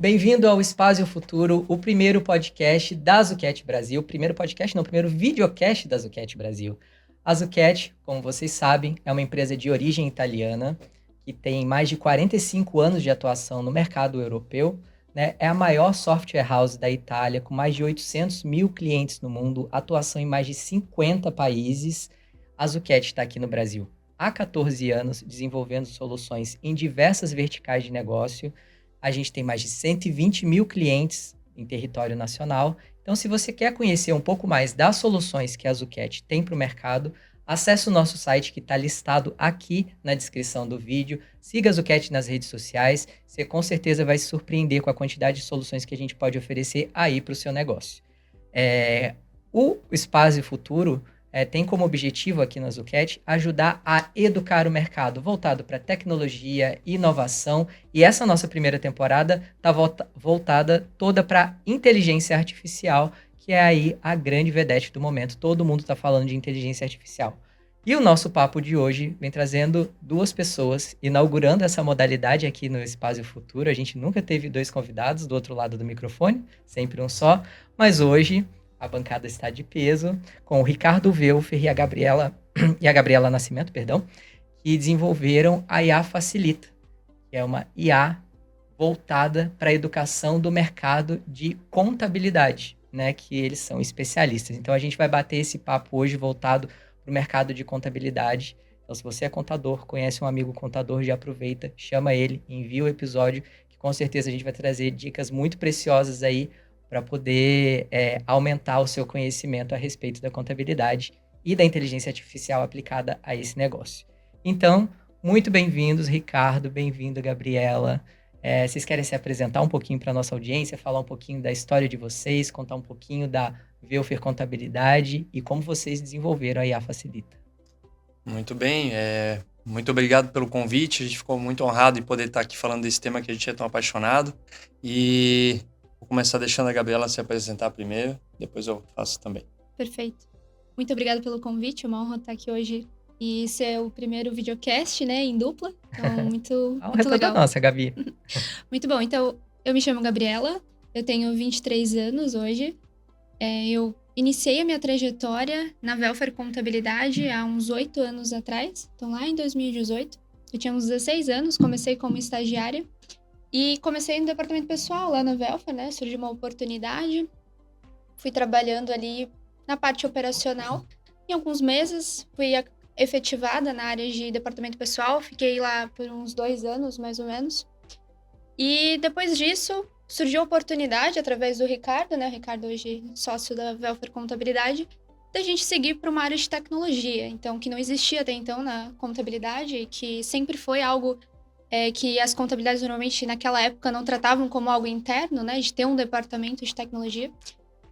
Bem-vindo ao Espaço Futuro, o primeiro podcast da Zucchetti Brasil. Primeiro videocast da Zucchetti Brasil. A Zucchetti, como vocês sabem, é uma empresa de origem italiana que tem mais de 45 anos de atuação no mercado europeu, né? É a maior software house da Itália, com mais de 800 mil clientes no mundo, atuação em mais de 50 países. A Zucchetti está aqui no Brasil há 14 anos, desenvolvendo soluções em diversas verticais de negócio. A gente tem mais de 120 mil clientes em território nacional. Então, se você quer conhecer um pouco mais das soluções que a Zucchetti tem para o mercado, acesse o nosso site que está listado aqui na descrição do vídeo. Siga a Zucchetti nas redes sociais. Você com certeza vai se surpreender com a quantidade de soluções que a gente pode oferecer aí para o seu negócio. O Espaço Futuro tem como objetivo aqui na Zucchetti ajudar a educar o mercado voltado para tecnologia, inovação, e essa nossa primeira temporada está voltada toda para inteligência artificial, que é aí a grande vedete do momento. Todo mundo está falando de inteligência artificial. E o nosso papo de hoje vem trazendo duas pessoas, inaugurando essa modalidade aqui no Espaço Futuro. A gente nunca teve dois convidados do outro lado do microfone, sempre um só, mas hoje a bancada está de peso, com o Ricardo Welfer e a Gabriela Nascimento, que desenvolveram a IA Facilita, que é uma IA voltada para a educação do mercado de contabilidade, né, que eles são especialistas. Então a gente vai bater esse papo hoje voltado para o mercado de contabilidade. Então, se você é contador, conhece um amigo contador, já aproveita, chama ele, envia o episódio, que com certeza a gente vai trazer dicas muito preciosas aí para poder aumentar o seu conhecimento a respeito da contabilidade e da inteligência artificial aplicada a esse negócio. Então, muito bem-vindos, Ricardo, bem-vindo, Gabriela. Vocês querem se apresentar um pouquinho para a nossa audiência, falar um pouquinho da história de vocês, contar um pouquinho da Welfer Contabilidade e como vocês desenvolveram a IA Facilita? Muito bem, muito obrigado pelo convite, a gente ficou muito honrado em poder estar aqui falando desse tema que a gente é tão apaixonado, e vou começar deixando a Gabriela se apresentar primeiro, depois eu faço também. Perfeito. Muito obrigada pelo convite, é uma honra estar aqui hoje e ser o primeiro videocast, né, em dupla, então muito legal. Nossa, Gabi. Muito bom, então eu me chamo Gabriela, eu tenho 23 anos hoje, eu iniciei a minha trajetória na Welfer Contabilidade há uns 8 anos atrás, então lá em 2018, eu tinha uns 16 anos, comecei como estagiária, e comecei no departamento pessoal lá na Welfer, né? Surgiu uma oportunidade. Fui trabalhando ali na parte operacional. Em alguns meses, fui efetivada na área de departamento pessoal. Fiquei lá por uns 2 anos, mais ou menos. E depois disso, surgiu a oportunidade, através do Ricardo, né? O Ricardo hoje sócio da Welfer Contabilidade, da gente seguir para uma área de tecnologia. Então, que não existia até então na contabilidade e que sempre foi algo que as contabilidades normalmente naquela época não tratavam como algo interno, né, de ter um departamento de tecnologia.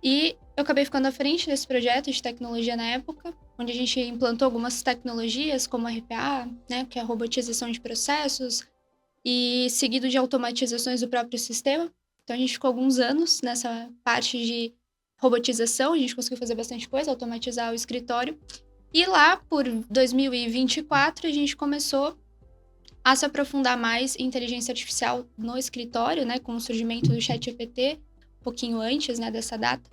E eu acabei ficando à frente desse projeto de tecnologia na época, onde a gente implantou algumas tecnologias como a RPA, né, que é a robotização de processos, e seguido de automatizações do próprio sistema. Então a gente ficou alguns anos nessa parte de robotização, a gente conseguiu fazer bastante coisa, automatizar o escritório. E lá por 2024 a gente começou a se aprofundar mais em inteligência artificial no escritório, né, com o surgimento do ChatGPT, um pouquinho antes, né, dessa data.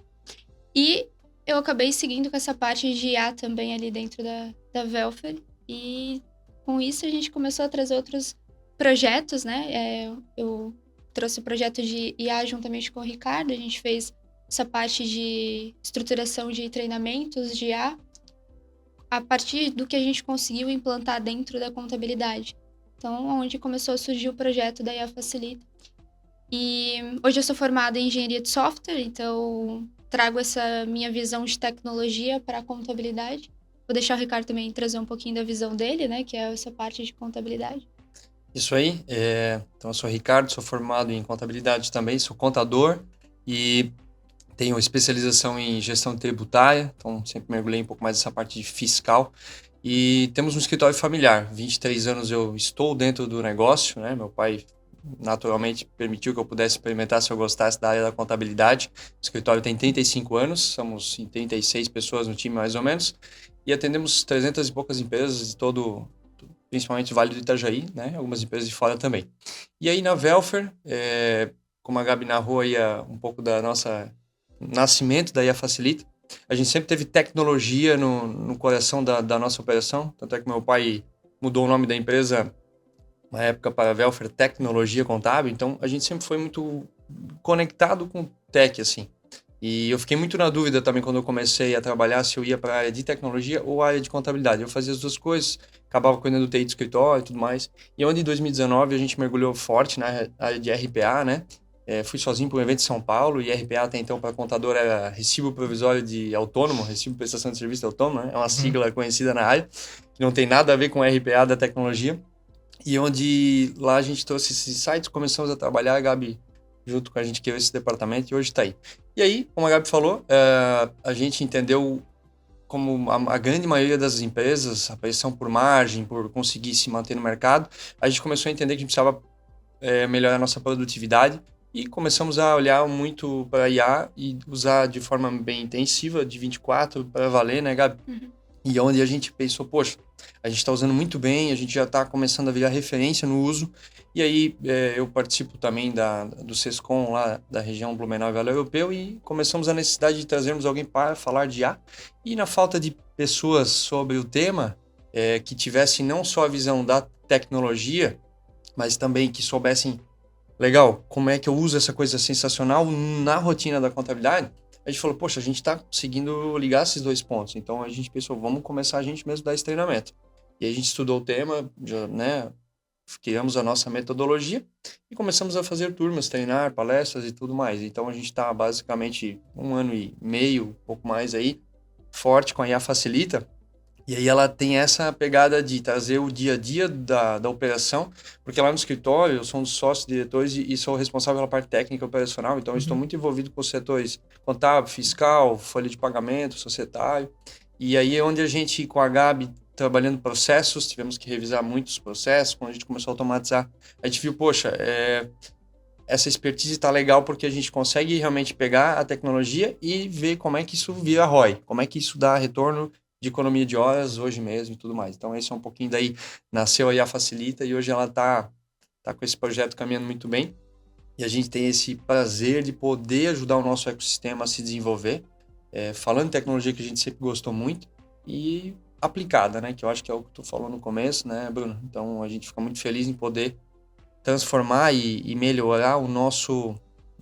E eu acabei seguindo com essa parte de IA também ali dentro da Welfer, e com isso a gente começou a trazer outros projetos, né, eu trouxe o projeto de IA juntamente com o Ricardo, a gente fez essa parte de estruturação de treinamentos de IA, a partir do que a gente conseguiu implantar dentro da contabilidade. Então, onde começou a surgir o projeto da IA Facilita. E hoje eu sou formada em engenharia de software, então trago essa minha visão de tecnologia para a contabilidade. Vou deixar o Ricardo também trazer um pouquinho da visão dele, né, que é essa parte de contabilidade. Isso aí, então eu sou o Ricardo, sou formado em contabilidade também, sou contador e tenho especialização em gestão tributária, então sempre mergulhei um pouco mais nessa parte de fiscal. E temos um escritório familiar, 23 anos eu estou dentro do negócio, né? Meu pai naturalmente permitiu que eu pudesse experimentar se eu gostasse da área da contabilidade. O escritório tem 35 anos, somos em 36 pessoas no time mais ou menos, e atendemos 300 e poucas empresas de principalmente Vale do Itajaí, né? Algumas empresas de fora também. E aí na Welfer, como a Gabi narrou aí um pouco da nossa nascimento da IA Facilita, a gente sempre teve tecnologia no coração da nossa operação, tanto é que meu pai mudou o nome da empresa na época para Welfer Tecnologia Contábil, então a gente sempre foi muito conectado com tech, assim. E eu fiquei muito na dúvida também quando eu comecei a trabalhar se eu ia para a área de tecnologia ou a área de contabilidade. Eu fazia as duas coisas, acabava cuidando do TI do escritório e tudo mais. E onde em 2019 a gente mergulhou forte na área de RPA, né? Fui sozinho para um evento em São Paulo e RPA até então para contador era Recibo Provisório de Autônomo, Recibo Prestação de Serviço de Autônomo, né? É uma sigla conhecida na área, que não tem nada a ver com RPA da tecnologia. E onde lá a gente trouxe esses sites, começamos a trabalhar, a Gabi junto com a gente criou esse departamento e hoje está aí. E aí, como a Gabi falou, a gente entendeu como a grande maioria das empresas, a pressão por margem, por conseguir se manter no mercado, a gente começou a entender que a gente precisava melhorar a nossa produtividade e começamos a olhar muito para a IA e usar de forma bem intensiva, de 24 para valer, né, Gabi? E onde a gente pensou, poxa, a gente está usando muito bem, a gente já está começando a virar referência no uso. E aí eu participo também do SESCOM lá da região Blumenau e Vale Europeu e começamos a necessidade de trazermos alguém para falar de IA. E na falta de pessoas sobre o tema, que tivessem não só a visão da tecnologia, mas também que soubessem, legal, como é que eu uso essa coisa sensacional na rotina da contabilidade, a gente falou, poxa, a gente está conseguindo ligar esses dois pontos. Então a gente pensou, vamos começar a gente mesmo a dar esse treinamento. E aí a gente estudou o tema, já, né, criamos a nossa metodologia e começamos a fazer turmas, treinar, palestras e tudo mais. Então a gente está basicamente 1 ano e meio, um pouco mais aí, forte com a IA Facilita. E aí ela tem essa pegada de trazer o dia a dia da operação, porque lá no escritório eu sou um dos sócios diretores e sou responsável pela parte técnica e operacional, então eu estou muito envolvido com os setores contábil, fiscal, folha de pagamento, societário. E aí é onde a gente, com a Gabi, trabalhando processos, tivemos que revisar muitos processos, quando a gente começou a automatizar, a gente viu, poxa, essa expertise está legal porque a gente consegue realmente pegar a tecnologia e ver como é que isso vira ROI, como é que isso dá retorno de economia de horas hoje mesmo e tudo mais. Então, esse é um pouquinho daí, nasceu aí a Facilita e hoje ela tá com esse projeto caminhando muito bem. E a gente tem esse prazer de poder ajudar o nosso ecossistema a se desenvolver, falando em tecnologia que a gente sempre gostou muito e aplicada, né? Que eu acho que é o que tu falou no começo, né, Bruno? Então, a gente fica muito feliz em poder transformar e melhorar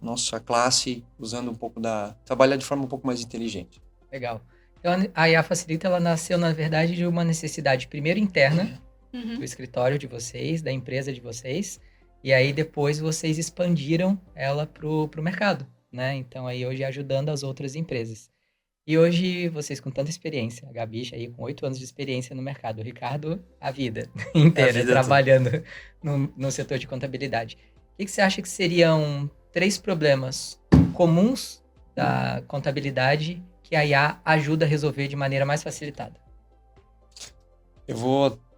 nossa classe usando um pouco trabalhar de forma um pouco mais inteligente. Legal. Então, a IA Facilita, ela nasceu, na verdade, de uma necessidade primeiro interna, do escritório de vocês, da empresa de vocês, e aí depois vocês expandiram ela pro mercado, né? Então, aí hoje ajudando as outras empresas. E hoje, vocês com tanta experiência, a Gabi aí com 8 anos de experiência no mercado, o Ricardo, a vida inteira, trabalhando no setor de contabilidade. O que você acha que seriam 3 problemas comuns da contabilidade que a IA ajuda a resolver de maneira mais facilitada?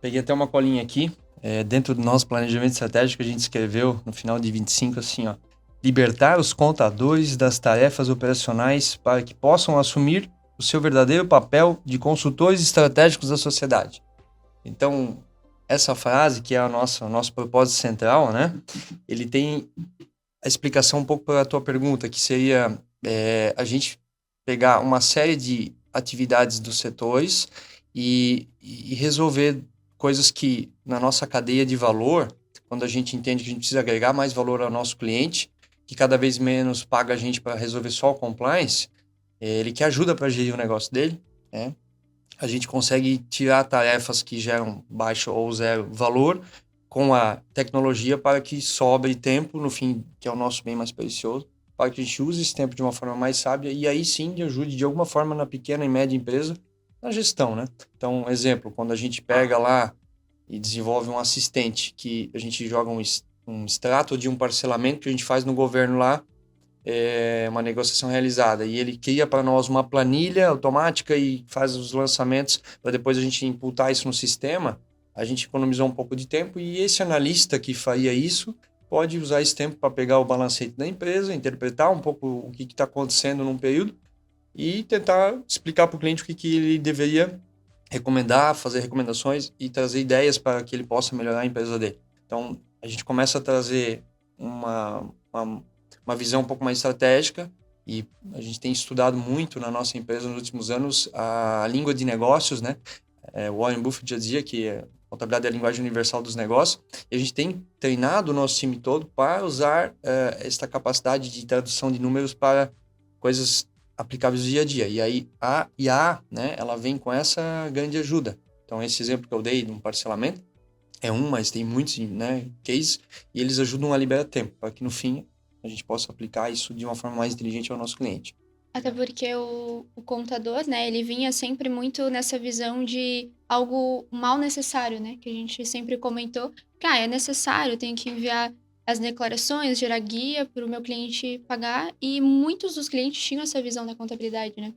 Peguei até uma colinha aqui, dentro do nosso planejamento estratégico que a gente escreveu no final de 25, assim, ó. Libertar os contadores das tarefas operacionais para que possam assumir o seu verdadeiro papel de consultores estratégicos da sociedade. Então, essa frase, que é o nosso propósito central, né? Ele tem a explicação um pouco para a tua pergunta, que seria a gente pegar uma série de atividades dos setores e resolver coisas que, na nossa cadeia de valor, quando a gente entende que a gente precisa agregar mais valor ao nosso cliente, que cada vez menos paga a gente para resolver só o compliance, ele que ajuda para gerir o negócio dele, né? A gente consegue tirar tarefas que geram baixo ou zero valor com a tecnologia para que sobre tempo, no fim, que é o nosso bem mais precioso, para que a gente use esse tempo de uma forma mais sábia e aí sim ajude de alguma forma na pequena e média empresa na gestão, né? Então, exemplo, quando a gente pega lá e desenvolve um assistente que a gente joga um extrato de um parcelamento que a gente faz no governo lá, uma negociação realizada, e ele cria para nós uma planilha automática e faz os lançamentos para depois a gente imputar isso no sistema, a gente economizou um pouco de tempo e esse analista que faria isso pode usar esse tempo para pegar o balancete da empresa, interpretar um pouco o que está acontecendo num período e tentar explicar para o cliente o que ele deveria recomendar, fazer recomendações e trazer ideias para que ele possa melhorar a empresa dele. Então, a gente começa a trazer uma visão um pouco mais estratégica, e a gente tem estudado muito na nossa empresa nos últimos anos a língua de negócios, né? O Warren Buffett já dizia que a contabilidade é a linguagem universal dos negócios, e a gente tem treinado o nosso time todo para usar esta capacidade de tradução de números para coisas aplicáveis do dia a dia. E aí a IA, né, ela vem com essa grande ajuda. Então, esse exemplo que eu dei de um parcelamento é mas tem muitos, né, cases, e eles ajudam a liberar tempo, para que no fim a gente possa aplicar isso de uma forma mais inteligente ao nosso cliente. Até porque o contador, né, ele vinha sempre muito nessa visão de algo mal necessário, né? Que a gente sempre comentou que, é necessário, eu tenho que enviar as declarações, gerar guia para o meu cliente pagar, e muitos dos clientes tinham essa visão da contabilidade, né?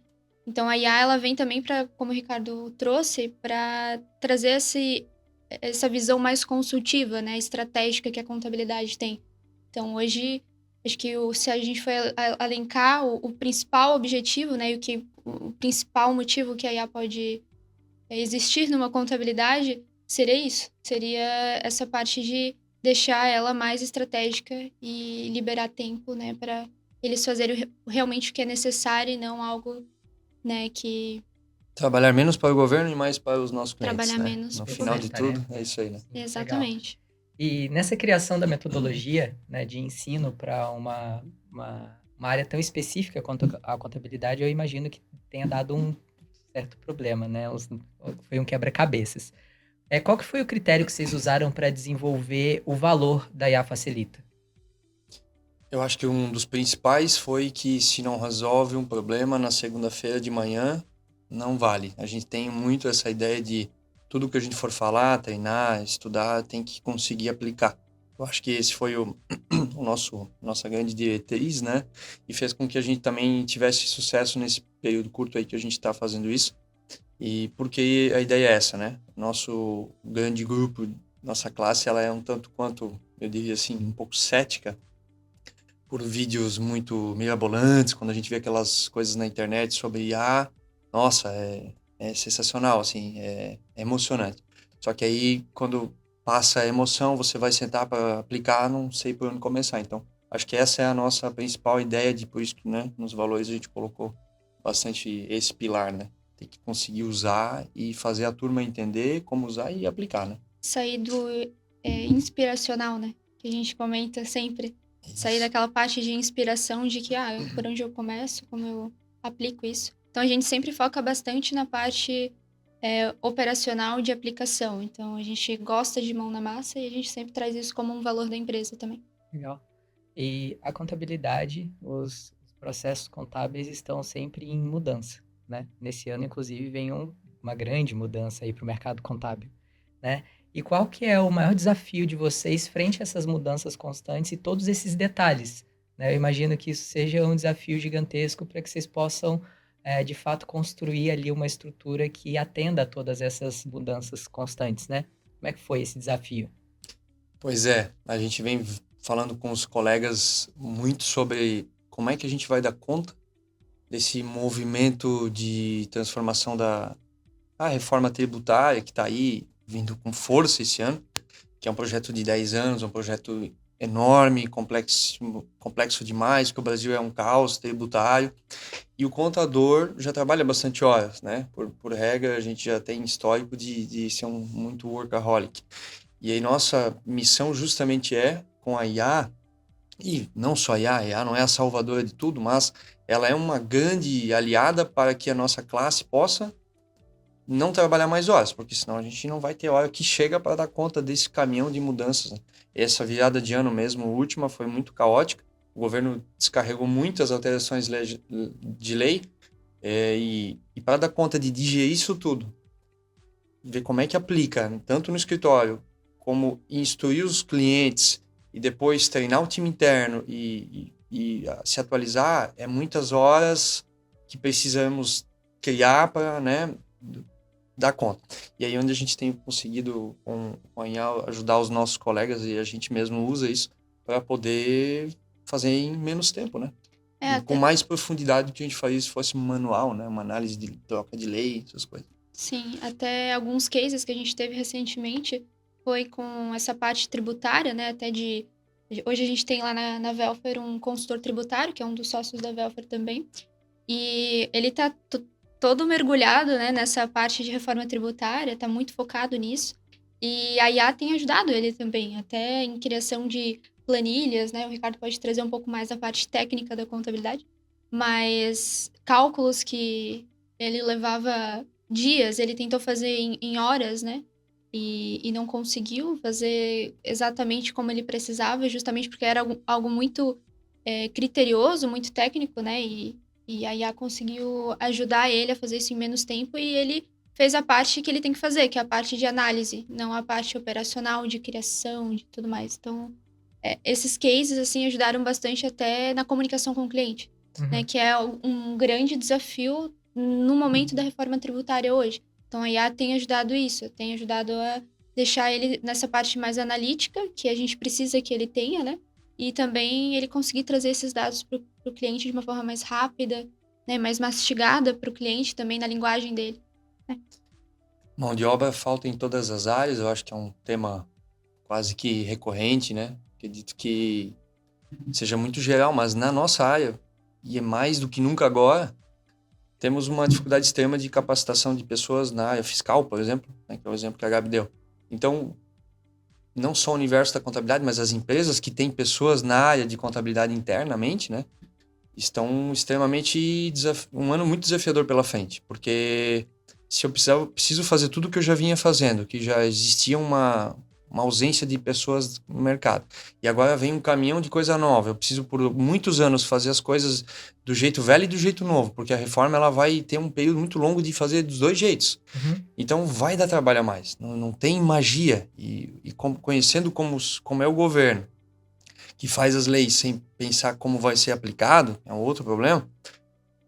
Então, a IA, ela vem também para, como o Ricardo trouxe, para trazer essa visão mais consultiva, né, estratégica que a contabilidade tem. Então, hoje, acho que se a gente for elencar o principal objetivo, né, e o principal motivo que a IA pode existir numa contabilidade, seria isso. Seria essa parte de deixar ela mais estratégica e liberar tempo, né, para eles fazerem realmente o que é necessário e não algo, né, que Trabalhar menos para o governo e mais para os nossos clientes, trabalhar né? menos No pro final de governo. tudo, é isso aí, né? Sim, legal. Exatamente. E nessa criação da metodologia, né, de ensino para uma área tão específica quanto a contabilidade, eu imagino que tenha dado um certo problema, né? Foi um quebra-cabeças. Qual que foi o critério que vocês usaram para desenvolver o valor da IA Facilita? Eu acho que um dos principais foi que se não resolve um problema na segunda-feira de manhã, não vale. A gente tem muito essa ideia de tudo que a gente for falar, treinar, estudar, tem que conseguir aplicar. Eu acho que esse foi nossa grande diretriz, né? E fez com que a gente também tivesse sucesso nesse período curto aí que a gente está fazendo isso. E porque a ideia é essa, né? Nosso grande grupo, nossa classe, ela é um tanto quanto, eu diria assim, um pouco cética por vídeos muito mirabolantes, quando a gente vê aquelas coisas na internet sobre IA, nossa, é sensacional, assim, é emocionante. Só que aí, quando passa a emoção, você vai sentar para aplicar, não sei por onde começar. Então, acho que essa é a nossa principal ideia, por isso que, né, nos valores a gente colocou bastante esse pilar, né? Tem que conseguir usar e fazer a turma entender como usar e aplicar, né? Sair do inspiracional, né? Que a gente comenta sempre. Sair daquela parte de inspiração de que, por onde eu começo, como eu aplico isso. Então, a gente sempre foca bastante na parte operacional de aplicação. Então, a gente gosta de mão na massa e a gente sempre traz isso como um valor da empresa também. Legal. E a contabilidade, os processos contábeis estão sempre em mudança, né? Nesse ano, inclusive, vem uma grande mudança aí para o mercado contábil, né? E qual que é o maior desafio de vocês frente a essas mudanças constantes e todos esses detalhes, né? Eu imagino que isso seja um desafio gigantesco para que vocês possam, de fato, construir ali uma estrutura que atenda a todas essas mudanças constantes, né? Como é que foi esse desafio? Pois é, a gente vem falando com os colegas muito sobre como é que a gente vai dar conta desse movimento de transformação da reforma tributária que está aí vindo com força esse ano, que é um projeto de 10 anos, um projeto enorme, complexo demais, que o Brasil é um caos tributário, e o contador já trabalha bastante horas, né? Por regra, a gente já tem histórico de ser muito workaholic. E aí nossa missão justamente com a IA, e não só a IA não é a salvadora de tudo, mas ela é uma grande aliada para que a nossa classe possa não trabalhar mais horas, porque senão a gente não vai ter hora que chega para dar conta desse caminhão de mudanças, né? Essa virada de ano mesmo, a última, foi muito caótica. O governo descarregou muitas alterações de lei, e para dar conta de digerir isso tudo, ver como é que aplica, tanto no escritório, como instruir os clientes e depois treinar o time interno e se atualizar, é muitas horas que precisamos criar para, né, dar conta. E aí onde a gente tem conseguido com a IA ajudar os nossos colegas, e a gente mesmo usa isso para poder fazer em menos tempo, né? E com mais profundidade do que a gente faria se fosse manual, né? Uma análise de troca de lei, essas coisas. Sim, até alguns cases que a gente teve recentemente foi com essa parte tributária, né? Até de Hoje a gente tem lá na Velfer um consultor tributário, que é um dos sócios da Velfer também. E ele está todo mergulhado, né, nessa parte de reforma tributária, está muito focado nisso. E a IA tem ajudado ele também, até em criação de planilhas, né? O Ricardo pode trazer um pouco mais a parte técnica da contabilidade, mas cálculos que ele levava dias, ele tentou fazer em horas, né? E não conseguiu fazer exatamente como ele precisava, justamente porque era algo muito criterioso, muito técnico, né? E a IA conseguiu ajudar ele a fazer isso em menos tempo e ele fez a parte que ele tem que fazer, que é a parte de análise, não a parte operacional, de criação, de tudo mais. Então, esses cases, assim, ajudaram bastante até na comunicação com o cliente, né? Que é um grande desafio no momento da reforma tributária hoje. Então, a IA tem ajudado isso, tem ajudado a deixar ele nessa parte mais analítica, que a gente precisa que ele tenha, né? E também ele conseguir trazer esses dados para o cliente de uma forma mais rápida, né? Mais mastigada para o cliente também na linguagem dele. Mão de obra falta em todas as áreas, eu acho que é um tema quase que recorrente, né? Acredito que seja muito geral, mas na nossa área, e é mais do que nunca agora, temos uma dificuldade extrema de capacitação de pessoas na área fiscal, por exemplo, né? Que é o exemplo que a Gabi deu. Então, não só o universo da contabilidade, mas as empresas que têm pessoas na área de contabilidade internamente, né? Estão extremamente... um ano muito desafiador pela frente, porque se eu preciso fazer tudo o que eu já vinha fazendo, que já existia uma ausência de pessoas no mercado. E agora vem um caminhão de coisa nova. Eu preciso por muitos anos fazer as coisas do jeito velho e do jeito novo, porque a reforma ela vai ter um período muito longo de fazer dos dois jeitos. Então vai dar trabalho a mais. Não tem magia. Conhecendo como é o governo, que faz as leis sem pensar como vai ser aplicado, é um outro problema,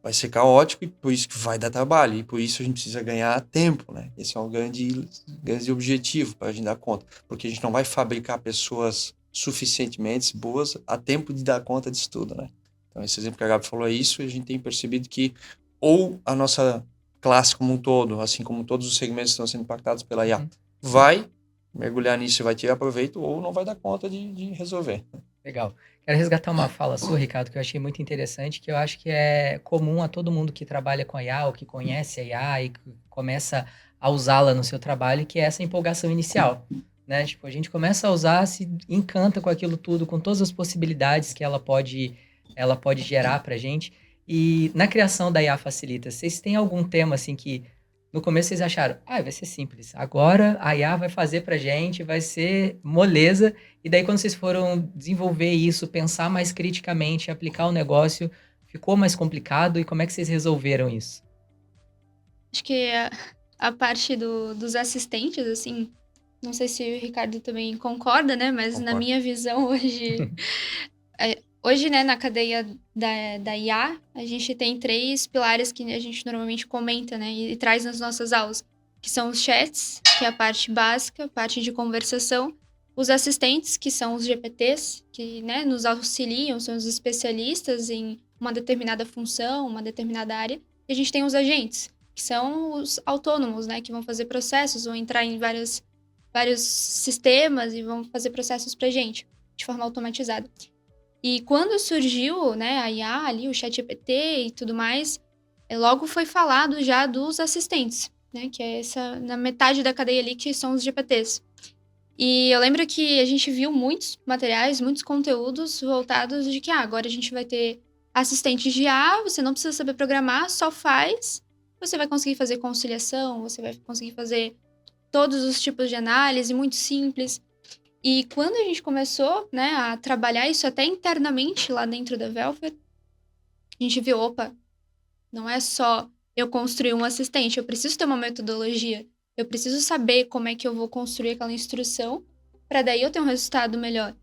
vai ser caótico e por isso que vai dar trabalho. E por isso a gente precisa ganhar tempo, né? Esse é um grande objetivo para a gente dar conta. Porque a gente não vai fabricar pessoas suficientemente boas a tempo de dar conta disso tudo, né? Então esse exemplo que a Gabi falou é isso, e a gente tem percebido que ou a nossa classe como um todo, assim como todos os segmentos que estão sendo impactados pela IA, vai mergulhar nisso e vai tirar proveito, ou não vai dar conta de resolver. Legal. Quero resgatar uma fala sua, Ricardo, que eu achei muito interessante, que eu acho que é comum a todo mundo que trabalha com a IA, ou que conhece a IA e que começa a usá-la no seu trabalho, que é essa empolgação inicial, né? Tipo, a gente começa a usar, se encanta com aquilo tudo, com todas as possibilidades que ela pode gerar pra gente. E na criação da IA Facilita, vocês têm algum tema, assim, que no começo vocês acharam, vai ser simples, agora a IA vai fazer pra gente, vai ser moleza. E daí, quando vocês foram desenvolver isso, pensar mais criticamente, aplicar o negócio, ficou mais complicado? E como é que vocês resolveram isso? Acho que a parte dos assistentes, assim, não sei se o Ricardo também concorda, né? Mas na minha visão hoje, hoje, né, na cadeia da IA, a gente tem 3 pilares que a gente normalmente comenta, né? E traz nas nossas aulas, que são os chats, que é a parte básica, a parte de conversação, os assistentes, que são os GPTs, que, né, nos auxiliam, são os especialistas em uma determinada função, uma determinada área, e a gente tem os agentes, que são os autônomos, né, que vão fazer processos, vão entrar em vários sistemas e vão fazer processos pra gente, de forma automatizada. E quando surgiu, né, a IA ali, o ChatGPT e tudo mais, logo foi falado já dos assistentes, né, que é essa, na metade da cadeia ali, que são os GPTs. E eu lembro que a gente viu muitos materiais, muitos conteúdos voltados de que agora a gente vai ter assistentes de IA, você não precisa saber programar, só faz, você vai conseguir fazer conciliação, você vai conseguir fazer todos os tipos de análise, muito simples. E quando a gente começou, né, a trabalhar isso até internamente lá dentro da Velfer, a gente viu, opa, não é só eu construir um assistente, eu preciso ter uma metodologia, eu preciso saber como é que eu vou construir aquela instrução para daí eu ter um resultado melhor.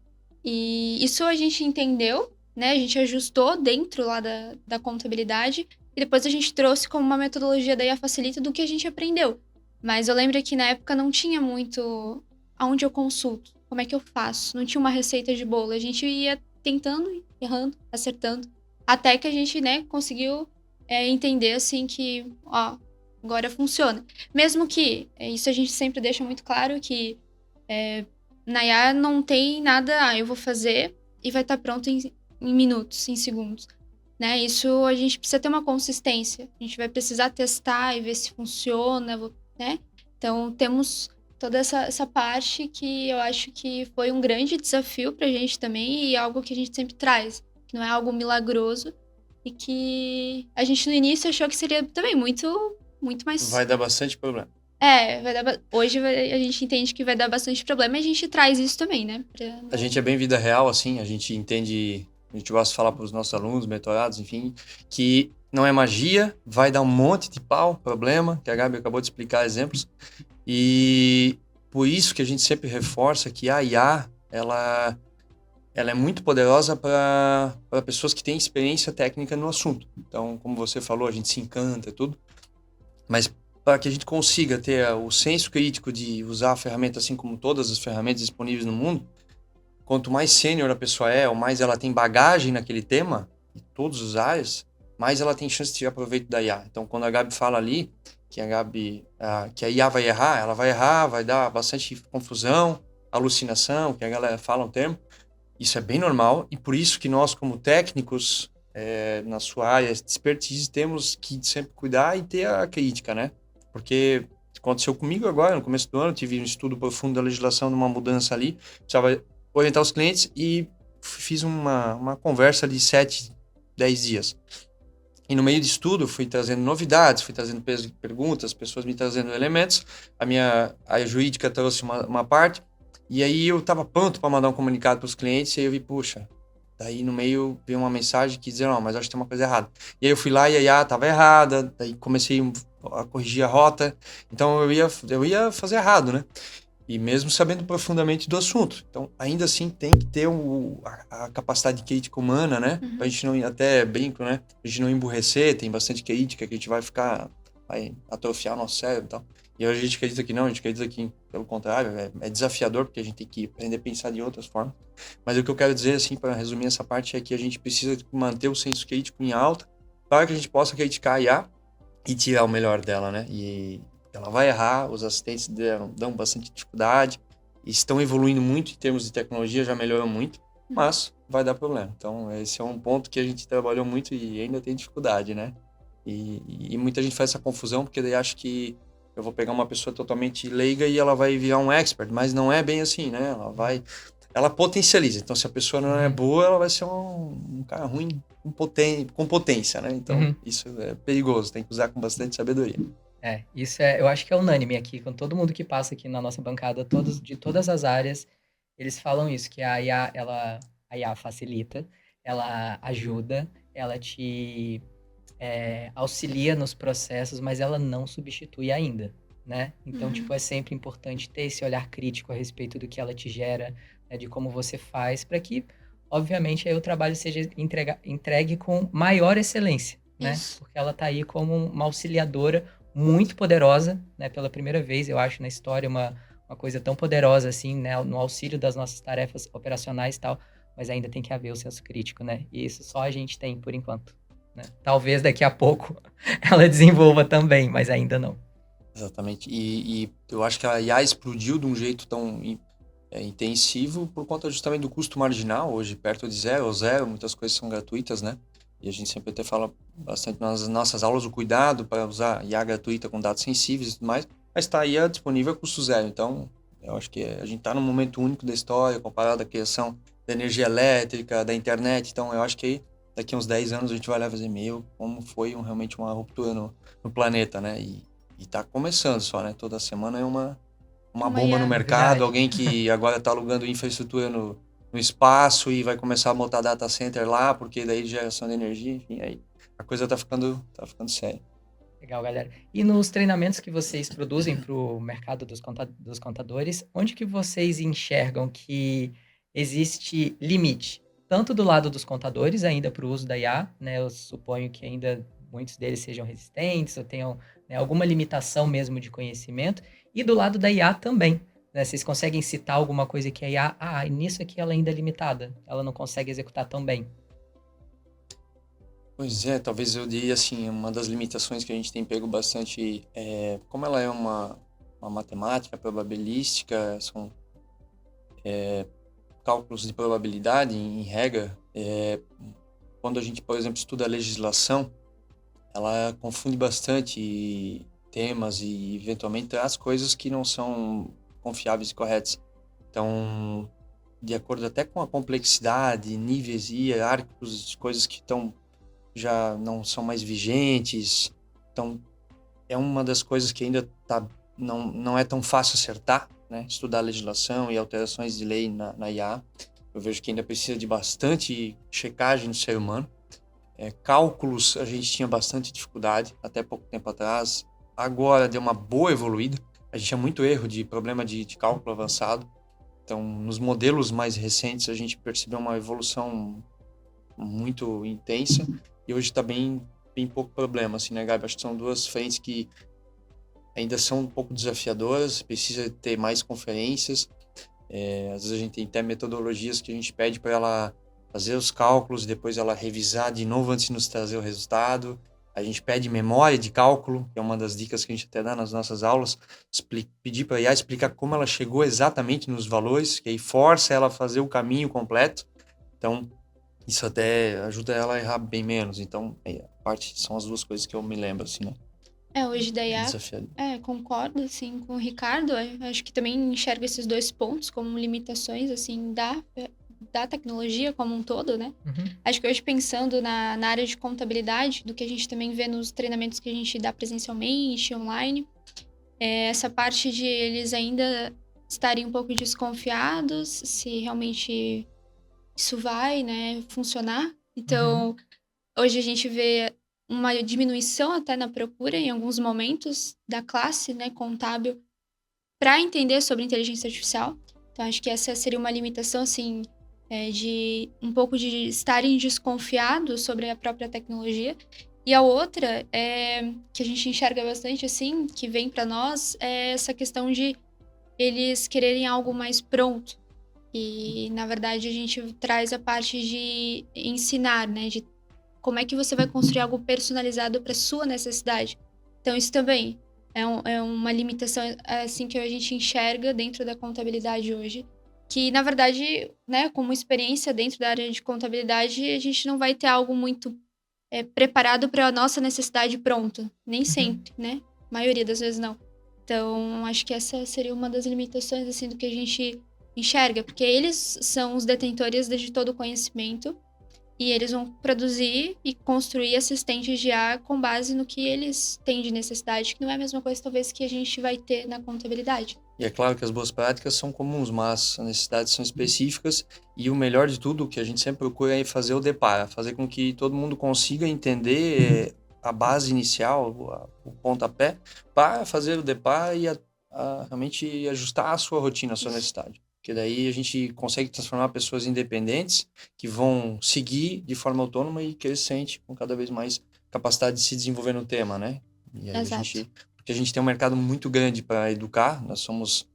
E isso a gente entendeu, né, a gente ajustou dentro lá da contabilidade e depois a gente trouxe como uma metodologia da IA Facilita do que a gente aprendeu. Mas eu lembro que na época não tinha muito aonde eu consulto, como é que eu faço, não tinha uma receita de bolo, a gente ia tentando, errando, acertando, até que a gente, né, conseguiu entender, assim, que, ó, agora funciona. Mesmo que, isso a gente sempre deixa muito claro que Na IA não tem nada, eu vou fazer e vai estar pronto em minutos, em segundos. Né? Isso a gente precisa ter uma consistência. A gente vai precisar testar e ver se funciona, né? Então temos toda essa parte que eu acho que foi um grande desafio pra gente também e algo que a gente sempre traz, que não é algo milagroso e que a gente no início achou que seria também muito mais. Vai dar bastante problema. Hoje a gente entende que vai dar bastante problema e a gente traz isso também, né? A gente é bem vida real, assim, a gente entende, a gente gosta de falar para os nossos alunos, mentorados, enfim, que não é magia, vai dar um monte de pau, problema, que a Gabi acabou de explicar exemplos, e por isso que a gente sempre reforça que a IA, ela é muito poderosa para pessoas que têm experiência técnica no assunto. Então, como você falou, a gente se encanta e tudo, mas para que a gente consiga ter o senso crítico de usar a ferramenta assim como todas as ferramentas disponíveis no mundo, quanto mais sênior a pessoa é, ou mais ela tem bagagem naquele tema, em todas as áreas, mais ela tem chance de tirar proveito da IA. Então, quando a Gabi fala ali que que a IA vai errar, ela vai errar, vai dar bastante confusão, alucinação, que a galera fala um termo. Isso é bem normal e por isso que nós, como técnicos, na sua área de expertise, temos que sempre cuidar e ter a crítica, né? Porque aconteceu comigo agora, no começo do ano, tive um estudo profundo da legislação, de uma mudança ali, precisava orientar os clientes e fiz uma conversa de 7, 10 dias. E no meio de estudo, fui trazendo novidades, fui trazendo perguntas, pessoas me trazendo elementos, a jurídica trouxe uma parte, e aí eu estava pronto para mandar um comunicado para os clientes, e aí eu vi, puxa, daí no meio veio uma mensagem que dizia, não, mas acho que tem uma coisa errada. E aí eu fui lá e a IA estava errada, daí comecei a corrigir a rota, então eu ia fazer errado, né? E mesmo sabendo profundamente do assunto. Então, ainda assim, tem que ter a capacidade crítica humana, né? Uhum. Pra gente não, até brinco, né? A gente não emburrecer, tem bastante crítica que a gente vai atrofiar o nosso cérebro e tal. E a gente acredita que não, a gente acredita que, pelo contrário, é desafiador, porque a gente tem que aprender a pensar de outras formas. Mas o que eu quero dizer, assim, para resumir essa parte, é que a gente precisa manter o senso crítico em alta para que a gente possa criticar a IA e tirar o melhor dela, né? E ela vai errar, os assistentes dão bastante dificuldade, estão evoluindo muito em termos de tecnologia, já melhorou muito, mas vai dar problema. Então, esse é um ponto que a gente trabalhou muito e ainda tem dificuldade, né? E muita gente faz essa confusão, porque daí acha que eu vou pegar uma pessoa totalmente leiga e ela vai virar um expert, mas não é bem assim, né? Ela potencializa. Então, se a pessoa não é boa, ela vai ser um cara ruim com potência, né? Então, isso é perigoso, tem que usar com bastante sabedoria. Isso eu acho que é unânime aqui, com todo mundo que passa aqui na nossa bancada, de todas as áreas, eles falam isso, que a IA, a IA facilita, ela ajuda, ela te auxilia nos processos, mas ela não substitui ainda, né? Então, tipo, é sempre importante ter esse olhar crítico a respeito do que ela te gera, né, de como você faz, para que, obviamente, aí o trabalho seja entregue com maior excelência, né? Isso. Porque ela tá aí como uma auxiliadora muito poderosa, né? Pela primeira vez, eu acho, na história, uma coisa tão poderosa assim, né? No auxílio das nossas tarefas operacionais e tal, mas ainda tem que haver o senso crítico, né? E isso só a gente tem por enquanto, né? Talvez daqui a pouco ela desenvolva também, mas ainda não. Exatamente. E eu acho que a IA explodiu de um jeito tão intensivo por conta justamente do custo marginal, hoje perto de zero ou zero, muitas coisas são gratuitas, né? E a gente sempre até fala bastante nas nossas aulas o cuidado para usar IA gratuita com dados sensíveis e tudo mais, mas está aí disponível a custo zero. Então, eu acho que a gente está num momento único da história, comparado à criação da energia elétrica, da internet. Então, eu acho que aí, daqui a uns 10 anos a gente vai lá fazer, como foi realmente uma ruptura no planeta, né? E está começando só, né? Toda semana é uma bomba no mercado, Verdade. alguém que agora está alugando infraestrutura no espaço e vai começar a montar data center lá, porque daí geração de energia, enfim, aí a coisa tá ficando séria. Legal, galera. E nos treinamentos que vocês produzem para o mercado dos contadores, onde que vocês enxergam que existe limite? Tanto do lado dos contadores, ainda para o uso da IA, né? Eu suponho que ainda muitos deles sejam resistentes ou tenham, né, alguma limitação mesmo de conhecimento, e do lado da IA também, né? Vocês conseguem citar alguma coisa que a IA, nisso aqui ela ainda é limitada, ela não consegue executar tão bem. Pois é, talvez eu diria assim, uma das limitações que a gente tem pego bastante como ela é uma matemática probabilística, Cálculos de probabilidade, em regra, quando a gente, por exemplo, estuda a legislação, ela confunde bastante temas e, eventualmente, traz coisas que não são confiáveis e corretas. Então, de acordo até com a complexidade, níveis hierárquicos, coisas que já não são mais vigentes. Então, é uma das coisas que ainda não é tão fácil acertar, né? Estudar a legislação e alterações de lei na IA. Eu vejo que ainda precisa de bastante checagem no ser humano. Cálculos, a gente tinha bastante dificuldade até pouco tempo atrás. Agora deu uma boa evoluída. A gente tinha muito erro de problema de cálculo avançado. Então, nos modelos mais recentes, a gente percebeu uma evolução muito intensa. E hoje está bem pouco problema, assim, né, Gabi? Acho que são duas frentes que ainda são um pouco desafiadoras. Precisa ter mais conferências. Às vezes a gente tem até metodologias que a gente pede para ela fazer os cálculos, depois ela revisar de novo antes de nos trazer o resultado. A gente pede memória de cálculo, que é uma das dicas que a gente até dá nas nossas aulas. Pedir para a IA explicar como ela chegou exatamente nos valores, que aí força ela a fazer o caminho completo. Então, isso até ajuda ela a errar bem menos. Então, são as duas coisas que eu me lembro, assim, né? Hoje da IA, concordo, assim, com o Ricardo. Acho que também enxergo esses dois pontos como limitações, assim, da tecnologia como um todo, né? Uhum. Acho que hoje, pensando na área de contabilidade, do que a gente também vê nos treinamentos que a gente dá presencialmente, online, essa parte de eles ainda estarem um pouco desconfiados se realmente isso vai, né, funcionar. Então, hoje a gente vê uma diminuição até na procura em alguns momentos da classe, né, contábil para entender sobre inteligência artificial. Então, acho que essa seria uma limitação, assim, de um pouco de estarem desconfiados sobre a própria tecnologia. E a outra, que a gente enxerga bastante, assim, que vem para nós, é essa questão de eles quererem algo mais pronto. E, na verdade, a gente traz a parte de ensinar, né, de como é que você vai construir algo personalizado para sua necessidade. Então, isso também é uma limitação, assim, que a gente enxerga dentro da contabilidade hoje. Que, na verdade, né, como experiência dentro da área de contabilidade, a gente não vai ter algo muito preparado para a nossa necessidade pronto. Nem sempre, né? A maioria das vezes não. Então, acho que essa seria uma das limitações, assim, do que a gente enxerga. Porque eles são os detentores de todo o conhecimento. E eles vão produzir e construir assistentes de IA com base no que eles têm de necessidade, que não é a mesma coisa, talvez, que a gente vai ter na contabilidade. E é claro que as boas práticas são comuns, mas as necessidades são específicas. E o melhor de tudo, que a gente sempre procura é fazer o depara, fazer com que todo mundo consiga entender a base inicial, o pontapé, para fazer o depara e realmente ajustar a sua rotina, a sua necessidade. Porque daí a gente consegue transformar pessoas independentes que vão seguir de forma autônoma e crescente, com cada vez mais capacidade de se desenvolver no tema, né? E aí Exato. porque a gente tem um mercado muito grande para educar, nós somos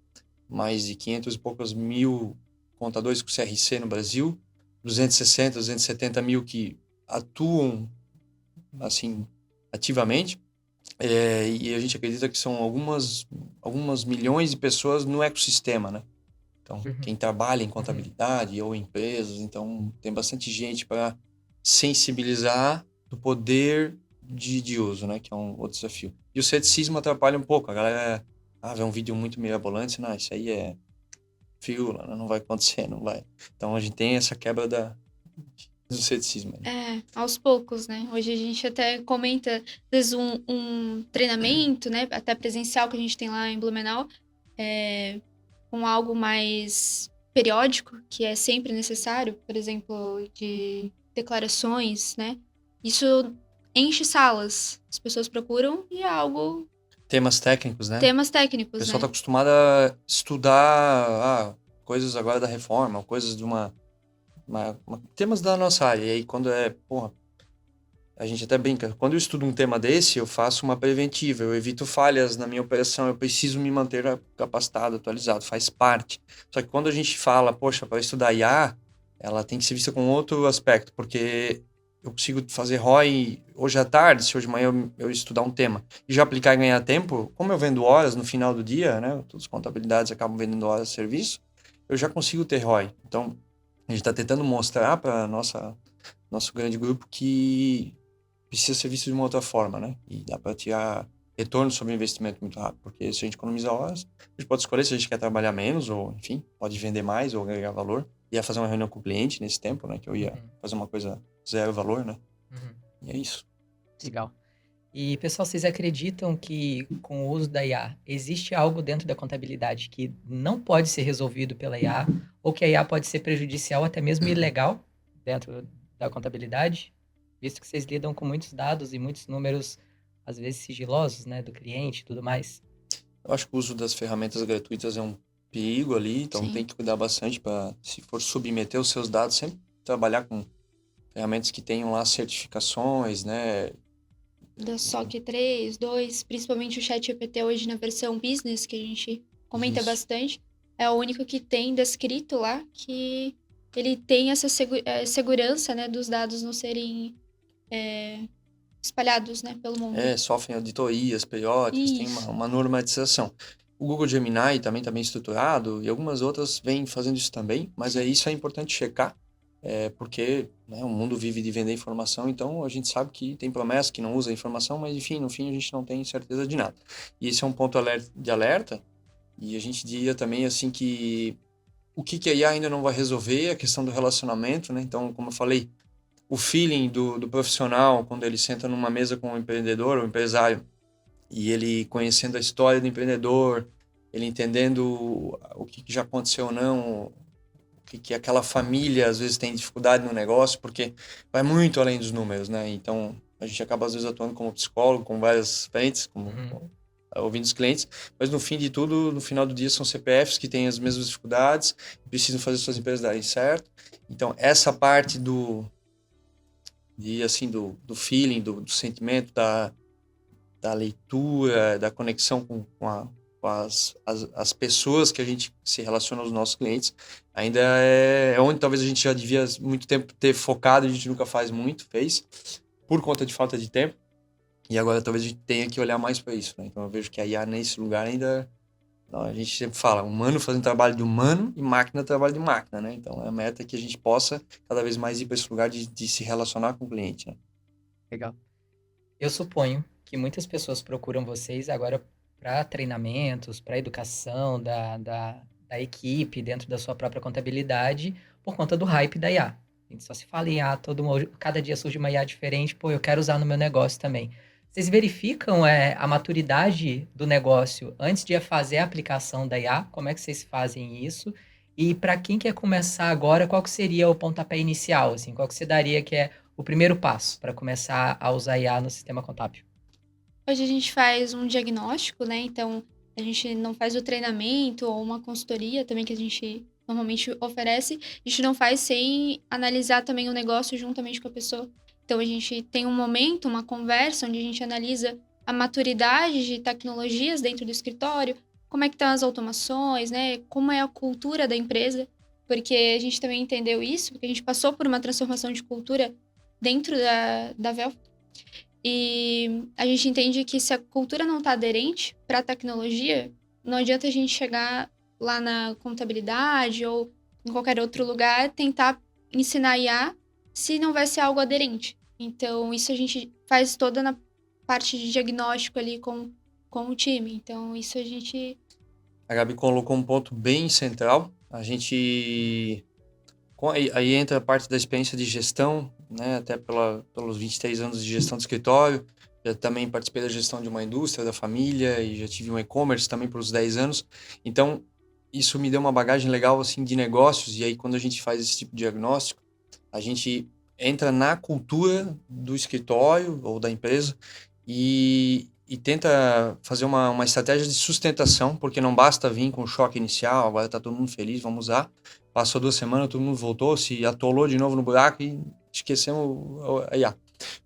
mais de 500 e poucos mil contadores com CRC no Brasil, 260, 270 mil que atuam, assim, ativamente. E a gente acredita que são algumas milhões de pessoas no ecossistema, né? Então, quem trabalha em contabilidade ou empresas, então tem bastante gente para sensibilizar do poder de uso, né? Que é um outro desafio. E o ceticismo atrapalha um pouco. A galera vê um vídeo muito mirabolante, não, isso aí é firula, não vai acontecer, não vai. Então, a gente tem essa quebra do ceticismo. Aos poucos, né? Hoje a gente até comenta, às vezes, um treinamento, né? Até presencial que a gente tem lá em Blumenau, com algo mais periódico, que é sempre necessário, por exemplo, de declarações, né? Isso enche salas. As pessoas procuram e é algo... Temas técnicos, né? Temas técnicos, O pessoal né? está acostumado a estudar coisas agora da reforma, coisas de temas da nossa área. E aí, quando a gente até brinca, quando eu estudo um tema desse, eu faço uma preventiva, eu evito falhas na minha operação, eu preciso me manter capacitado, atualizado, faz parte. Só que quando a gente fala, poxa, para estudar IA, ela tem que ser vista com outro aspecto, porque eu consigo fazer ROI hoje à tarde, se hoje de manhã eu estudar um tema, e já aplicar e ganhar tempo, como eu vendo horas no final do dia, né, todas as contabilidades acabam vendendo horas de serviço, eu já consigo ter ROI. Então, a gente está tentando mostrar para nosso grande grupo que precisa ser visto de uma outra forma, né? E dá para tirar retorno sobre investimento muito rápido, porque se a gente economiza horas, a gente pode escolher se a gente quer trabalhar menos ou, enfim, pode vender mais ou agregar valor. Ia fazer uma reunião com o cliente nesse tempo, né? Que eu ia fazer uma coisa zero valor, né? E é isso. Legal. E, pessoal, vocês acreditam que com o uso da IA, existe algo dentro da contabilidade que não pode ser resolvido pela IA, ou que a IA pode ser prejudicial, até mesmo ilegal, dentro da contabilidade? Visto que vocês lidam com muitos dados e muitos números, às vezes sigilosos, né, do cliente e tudo mais. Eu acho que o uso das ferramentas gratuitas é um perigo ali, então Sim. tem que cuidar bastante para, se for submeter os seus dados, sempre trabalhar com ferramentas que tenham lá certificações, né? Da SOC 3, 2, principalmente o ChatGPT hoje na versão business, que a gente comenta Isso. bastante, é o único que tem descrito lá que ele tem essa segurança, né, dos dados não serem espalhados, né, pelo mundo. Sofrem auditorias periódicas, tem Isso. uma normatização. O Google Gemini também está bem estruturado e algumas outras vêm fazendo isso também, mas isso é importante checar, porque né, o mundo vive de vender informação, então a gente sabe que tem promessa que não usa a informação, mas enfim, no fim a gente não tem certeza de nada. E esse é um ponto de alerta, e a gente diria também assim que o que a IA ainda não vai resolver é a questão do relacionamento, né? Então, como eu falei, o feeling do profissional quando ele senta numa mesa com um empreendedor ou empresário e ele conhecendo a história do empreendedor, ele entendendo o que já aconteceu ou não, o que aquela família às vezes tem dificuldade no negócio, porque vai muito além dos números, né? Então, a gente acaba às vezes atuando como psicólogo, com várias frentes, ouvindo os clientes, mas no fim de tudo, no final do dia, são CPFs que têm as mesmas dificuldades, precisam fazer suas empresas darem certo. Então, essa parte do feeling, do sentimento, da leitura, da conexão com as pessoas que a gente se relaciona aos nossos clientes, ainda é onde talvez a gente já devia muito tempo ter focado, a gente nunca fez, por conta de falta de tempo, e agora talvez a gente tenha que olhar mais para isso, né? Então eu vejo que a IA nesse lugar ainda, não, a gente sempre fala, humano fazendo trabalho de humano e máquina trabalho de máquina, né? Então a meta é que a gente possa cada vez mais ir para esse lugar de se relacionar com o cliente, né? Legal. Eu suponho que muitas pessoas procuram vocês agora para treinamentos, para educação da equipe dentro da sua própria contabilidade, por conta do hype da IA. A gente só se fala em IA, cada dia surge uma IA diferente, pô, eu quero usar no meu negócio também. Vocês verificam a maturidade do negócio antes de fazer a aplicação da IA? Como é que vocês fazem isso? E para quem quer começar agora, qual que seria o pontapé inicial? Assim, qual que você daria que é o primeiro passo para começar a usar IA no sistema contábil? Hoje a gente faz um diagnóstico, né? Então, a gente não faz o treinamento ou uma consultoria também que a gente normalmente oferece. A gente não faz sem analisar também o negócio juntamente com a pessoa. Então, a gente tem um momento, uma conversa, onde a gente analisa a maturidade de tecnologias dentro do escritório, como é que estão as automações, né? Como é a cultura da empresa. Porque a gente também entendeu isso, porque a gente passou por uma transformação de cultura dentro da Vel. E a gente entende que se a cultura não está aderente para a tecnologia, não adianta a gente chegar lá na contabilidade ou em qualquer outro lugar tentar ensinar IA se não vai ser algo aderente. Então, isso a gente faz toda na parte de diagnóstico ali com o time. Então, isso a gente... A Gabi colocou um ponto bem central. A gente... Aí entra a parte da experiência de gestão, né? Até pelos 23 anos de gestão de escritório. Já também participei da gestão de uma indústria, da família, e já tive um e-commerce também por uns 10 anos. Então, isso me deu uma bagagem legal assim, de negócios. E aí, quando a gente faz esse tipo de diagnóstico, a gente entra na cultura do escritório ou da empresa e tenta fazer uma estratégia de sustentação, porque não basta vir com o choque inicial, agora está todo mundo feliz, vamos usar. Passou 2 semanas, todo mundo voltou, se atolou de novo no buraco e esquecemos a IA.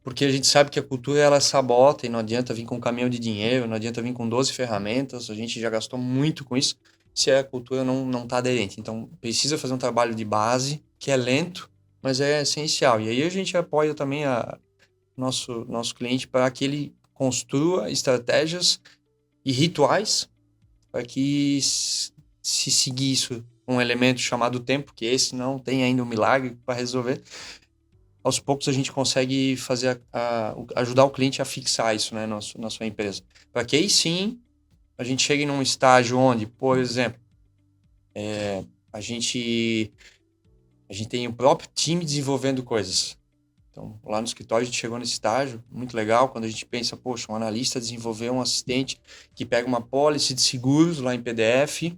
Porque a gente sabe que a cultura ela sabota e não adianta vir com um caminhão de dinheiro, não adianta vir com 12 ferramentas, a gente já gastou muito com isso se a cultura não está aderente. Então, precisa fazer um trabalho de base, que é lento, mas é essencial. E aí a gente apoia também nosso cliente para que ele construa estratégias e rituais para que, se seguir isso um elemento chamado tempo, que esse não tem ainda um milagre para resolver. Aos poucos a gente consegue fazer ajudar o cliente a fixar isso, né, na sua empresa. Para que aí sim a gente chegue num estágio onde, por exemplo, a gente tem o próprio time desenvolvendo coisas. Então, lá no escritório a gente chegou nesse estágio, muito legal, quando a gente pensa, poxa, um analista desenvolveu um assistente que pega uma pólice de seguros lá em PDF,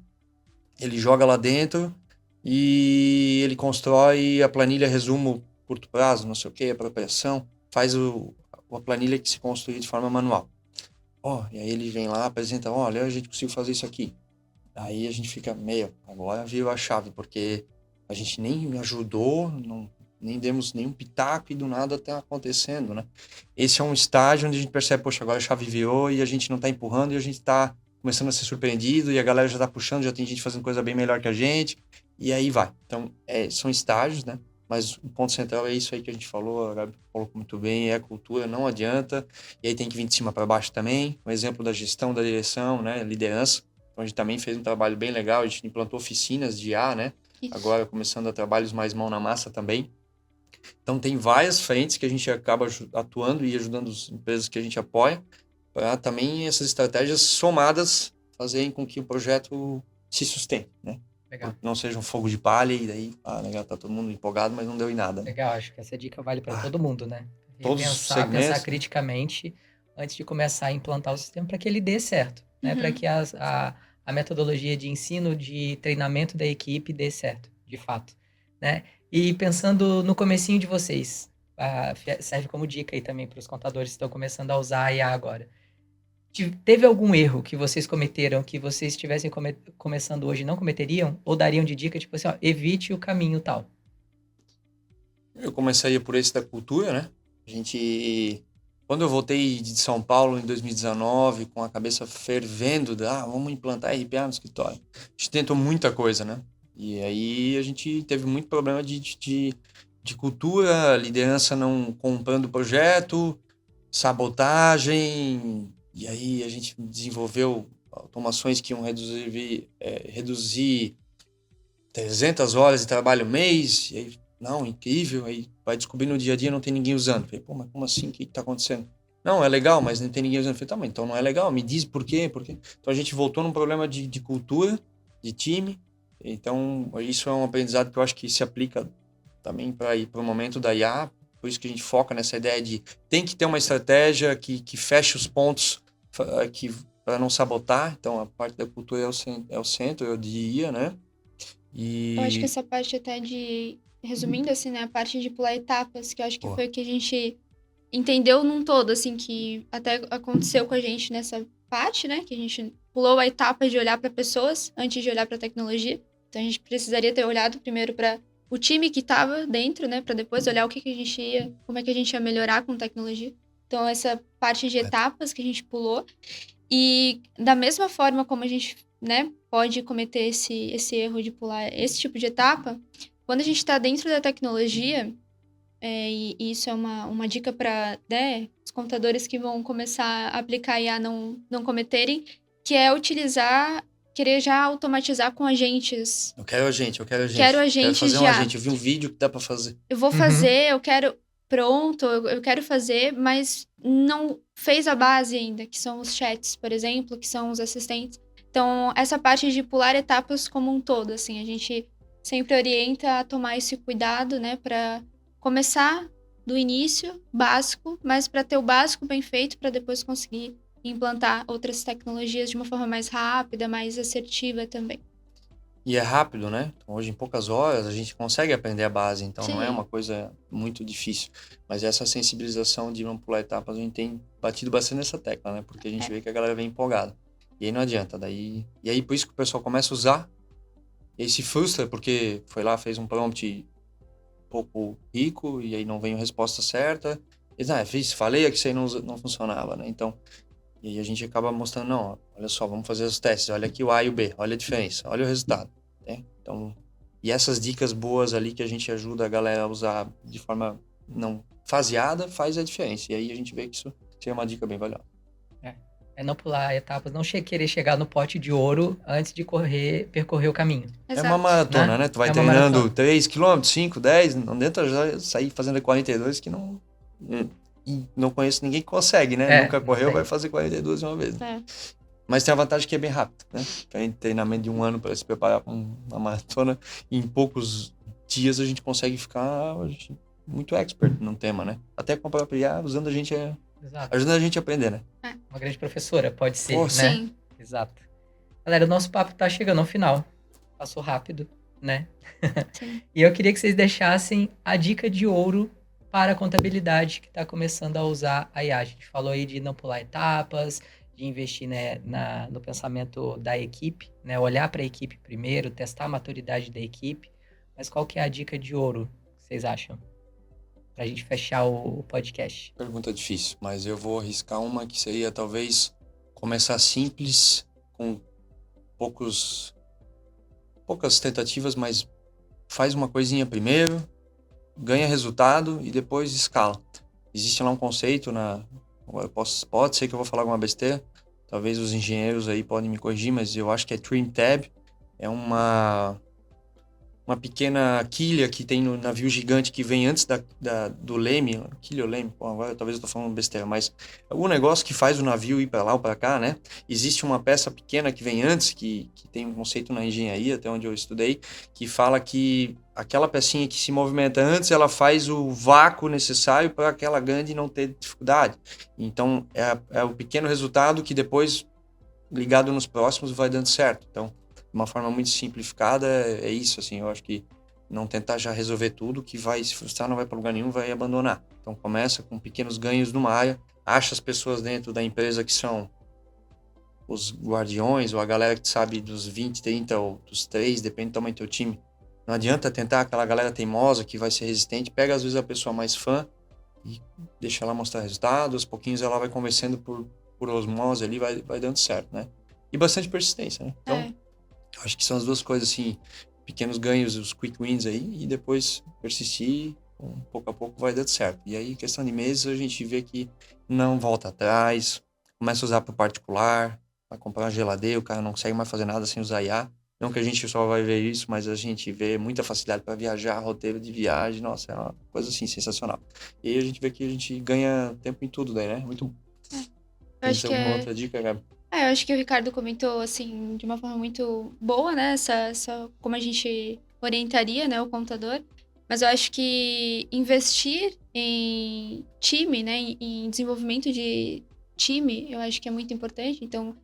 ele joga lá dentro e ele constrói a planilha resumo curto prazo, não sei o que, apropriação, faz a planilha que se construir de forma manual. E aí ele vem lá, apresenta, olha, a gente conseguiu fazer isso aqui. Aí a gente fica, agora virou a chave, porque a gente nem ajudou, nem demos nenhum pitaco e do nada tá acontecendo, né? Esse é um estágio onde a gente percebe, poxa, agora a chave virou e a gente não tá empurrando e a gente tá começando a ser surpreendido e a galera já tá puxando, já tem gente fazendo coisa bem melhor que a gente e aí vai. Então, são estágios, né? Mas o ponto central é isso aí que a gente falou, a Gabi colocou muito bem, é a cultura, não adianta. E aí tem que vir de cima para baixo também. Um exemplo da gestão, da direção, né? Liderança. Então, a gente também fez um trabalho bem legal, a gente implantou oficinas de IA, né? Isso. Agora começando a trabalhos mais mão na massa também. Então, tem várias frentes que a gente acaba atuando e ajudando as empresas que a gente apoia, para também essas estratégias somadas fazerem com que o projeto se sustente, né? Legal. Não seja um fogo de palha e daí, legal, tá todo mundo empolgado, mas não deu em nada. Né? Legal, acho que essa dica vale para todo mundo, né? Todos os segmentos. Pensar criticamente antes de começar a implantar o sistema para que ele dê certo, né? Para que a metodologia de ensino, de treinamento da equipe dê certo, de fato, né? E pensando no comecinho de vocês, serve como dica aí também para os contadores que estão começando a usar a IA agora. Teve algum erro que vocês cometeram que vocês estivessem começando hoje e não cometeriam? Ou dariam de dica, tipo assim, evite o caminho tal? Eu começaria por esse da cultura, né? Quando eu voltei de São Paulo em 2019, com a cabeça fervendo, vamos implantar RPA no escritório. A gente tentou muita coisa, né? E aí a gente teve muito problema de cultura, liderança não comprando o projeto, sabotagem. E aí a gente desenvolveu automações que iam reduzir 300 horas de trabalho mês. E aí, não, incrível. Aí vai descobrir no dia a dia não tem ninguém usando. Falei, mas como assim? O que está acontecendo? Não, é legal, mas não tem ninguém usando. Falei, mas então não é legal. Me diz por quê? Então a gente voltou num problema de cultura, de time. Então isso é um aprendizado que eu acho que se aplica também para ir para o momento da IA. Por isso que a gente foca nessa ideia de tem que ter uma estratégia que feche os pontos para não sabotar. Então, a parte da cultura é o centro, eu diria, né? Eu acho que essa parte até resumindo, assim, né? A parte de pular etapas, que eu acho que foi o que a gente entendeu num todo, assim, que até aconteceu com a gente nessa parte, né? Que a gente pulou a etapa de olhar para pessoas antes de olhar para tecnologia. Então, a gente precisaria ter olhado primeiro para o time que estava dentro, né? Para depois olhar como é que a gente ia melhorar com tecnologia. Então, essa parte de etapas que a gente pulou. E da mesma forma como a gente, né, pode cometer esse erro de pular esse tipo de etapa, quando a gente está dentro da tecnologia, e isso é uma dica para, né, os contadores que vão começar a aplicar IA não cometerem, que é querer já automatizar com agentes. Eu quero agente. Quero fazer já. Eu vi um vídeo que dá para fazer. Eu vou fazer, eu quero... Pronto, eu quero fazer, mas não fez a base ainda, que são os chats, por exemplo, que são os assistentes. Então, essa parte de pular etapas como um todo, assim, a gente sempre orienta a tomar esse cuidado, né, para começar do início, básico, mas para ter o básico bem feito, para depois conseguir implantar outras tecnologias de uma forma mais rápida, mais assertiva também. E é rápido, né? Então, hoje, em poucas horas, a gente consegue aprender a base. Então, Sim. Não é uma coisa muito difícil. Mas essa sensibilização de não pular etapas, a gente tem batido bastante nessa tecla, né? Porque a gente vê que a galera vem empolgada. E aí não adianta. E aí, por isso que o pessoal começa a usar. E aí se frustra, porque foi lá, fez um prompt um pouco rico, e aí não vem a resposta certa. E, falei que isso aí não funcionava, né? Então... E aí a gente acaba mostrando, não, olha só, vamos fazer os testes, olha aqui o A e o B, olha a diferença, olha o resultado, né? Então, e essas dicas boas ali que a gente ajuda a galera a usar de forma não faseada, faz a diferença. E aí a gente vê que isso é uma dica bem valiosa. É não pular etapas, não querer chegar no pote de ouro antes de percorrer o caminho. É uma Exato. maratona, né? Tu vai É uma treinando maratona. 3 km, 5, 10, não adianta já sair fazendo 42 que não... E não conheço ninguém que consegue, né? Nunca Não correu, tem. vai fazer 42 de uma vez. É. Mas tem a vantagem que é bem rápido, né? Tem treinamento de 1 ano para se preparar para uma maratona. E em poucos dias a gente consegue ficar muito expert no tema, né? Até com a própria IA, usando Exato. ajudando a gente a aprender, né? Uma grande professora, pode ser, Força. né? Sim. Exato. Galera, o nosso papo tá chegando ao final. Passou rápido, né? Sim. E eu queria que vocês deixassem a dica de ouro para a contabilidade que está começando a usar a IA. A gente falou aí de não pular etapas, de investir, né, no pensamento da equipe, né? Olhar para a equipe primeiro, testar a maturidade da equipe. Mas qual que é a dica de ouro que vocês acham? Para a gente fechar o podcast. Pergunta difícil, mas eu vou arriscar uma que seria talvez começar simples, com poucas tentativas, mas faz uma coisinha primeiro, ganha resultado e depois escala. Existe lá um conceito pode ser que eu vou falar alguma besteira, talvez os engenheiros aí podem me corrigir, mas eu acho que é Trim Tab, é uma pequena quilha que tem no navio gigante que vem antes do leme, quilha ou leme, pô, agora talvez eu tô falando besteira, mas o negócio que faz o navio ir para lá ou para cá, né? Existe uma peça pequena que vem antes, que tem um conceito na engenharia, até onde eu estudei, que fala que aquela pecinha que se movimenta antes, ela faz o vácuo necessário para aquela grande não ter dificuldade. Então, é o pequeno resultado que depois, ligado nos próximos, vai dando certo. Então, de uma forma muito simplificada, é isso, assim, eu acho que não tentar já resolver tudo, que vai se frustrar, não vai para lugar nenhum, vai abandonar. Então começa com pequenos ganhos numa área, acha as pessoas dentro da empresa que são os guardiões, ou a galera que sabe dos 20, 30 ou dos 3, depende do tamanho do teu time. Não adianta tentar aquela galera teimosa que vai ser resistente, pega às vezes a pessoa mais fã e deixa ela mostrar resultados, aos pouquinhos ela vai conversando por osmose ali, vai dando certo, né? E bastante persistência, né? Então, acho que são as duas coisas, assim, pequenos ganhos, os quick wins aí, e depois persistir, pouco a pouco vai dando certo. E aí, questão de meses, a gente vê que não volta atrás, começa a usar para o particular, para comprar uma geladeira, o cara não consegue mais fazer nada sem usar IA. Não que a gente só vai ver isso, mas a gente vê muita facilidade para viajar, roteiro de viagem, nossa, é uma coisa assim, sensacional. E aí a gente vê que a gente ganha tempo em tudo daí, né? Muito bom. Tem alguma outra dica, Gabi? Eu acho que o Ricardo comentou, assim, de uma forma muito boa, né? Como a gente orientaria, né, o contador. Mas eu acho que investir em time, né, em desenvolvimento de time, eu acho que é muito importante. Então,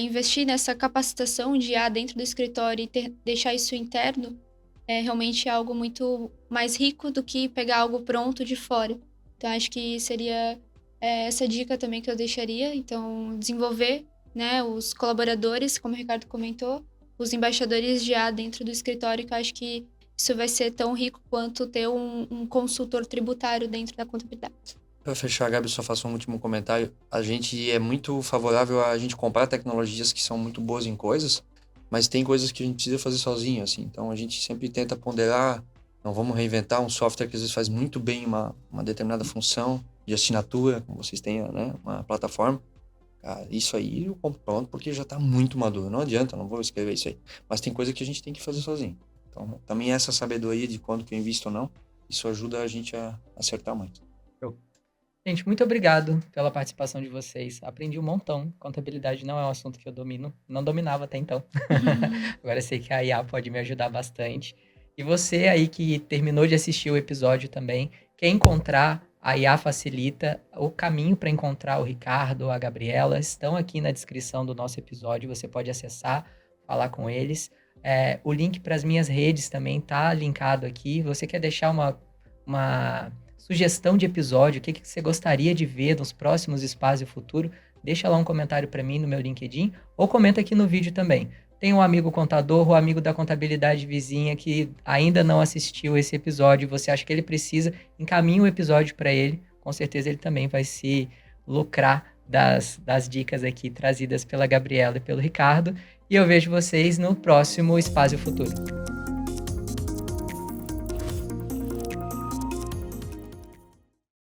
investir nessa capacitação de IA dentro do escritório e deixar isso interno é realmente algo muito mais rico do que pegar algo pronto de fora. Então, acho que seria essa dica também que eu deixaria. Então, desenvolver, né, os colaboradores, como o Ricardo comentou, os embaixadores de IA dentro do escritório, que eu acho que isso vai ser tão rico quanto ter um consultor tributário dentro da contabilidade. Para fechar, Gabi, só faço um último comentário. A gente é muito favorável a gente comprar tecnologias que são muito boas em coisas, mas tem coisas que a gente precisa fazer sozinho, assim. Então, a gente sempre tenta ponderar, não vamos reinventar um software que às vezes faz muito bem uma determinada função de assinatura, como vocês têm, né, uma plataforma. Isso aí eu compro pronto porque já está muito maduro. Não adianta, não vou escrever isso aí. Mas tem coisa que a gente tem que fazer sozinho. Então, também essa sabedoria de quando que eu invisto ou não, isso ajuda a gente a acertar muito. Gente, muito obrigado pela participação de vocês. Aprendi um montão. Contabilidade não é um assunto que eu domino. Não dominava até então. Agora eu sei que a IA pode me ajudar bastante. E você aí que terminou de assistir o episódio também, quer encontrar, a IA facilita o caminho para encontrar o Ricardo ou a Gabriela. Estão aqui na descrição do nosso episódio. Você pode acessar, falar com eles. O link para as minhas redes também está linkado aqui. Você quer deixar uma sugestão de episódio, o que você gostaria de ver nos próximos Espaço Futuro, deixa lá um comentário para mim no meu LinkedIn ou comenta aqui no vídeo também. Tem um amigo contador ou amigo da contabilidade vizinha que ainda não assistiu esse episódio e você acha que ele precisa, encaminha o episódio para ele, com certeza ele também vai se lucrar das dicas aqui trazidas pela Gabriela e pelo Ricardo. E eu vejo vocês no próximo Espaço Futuro.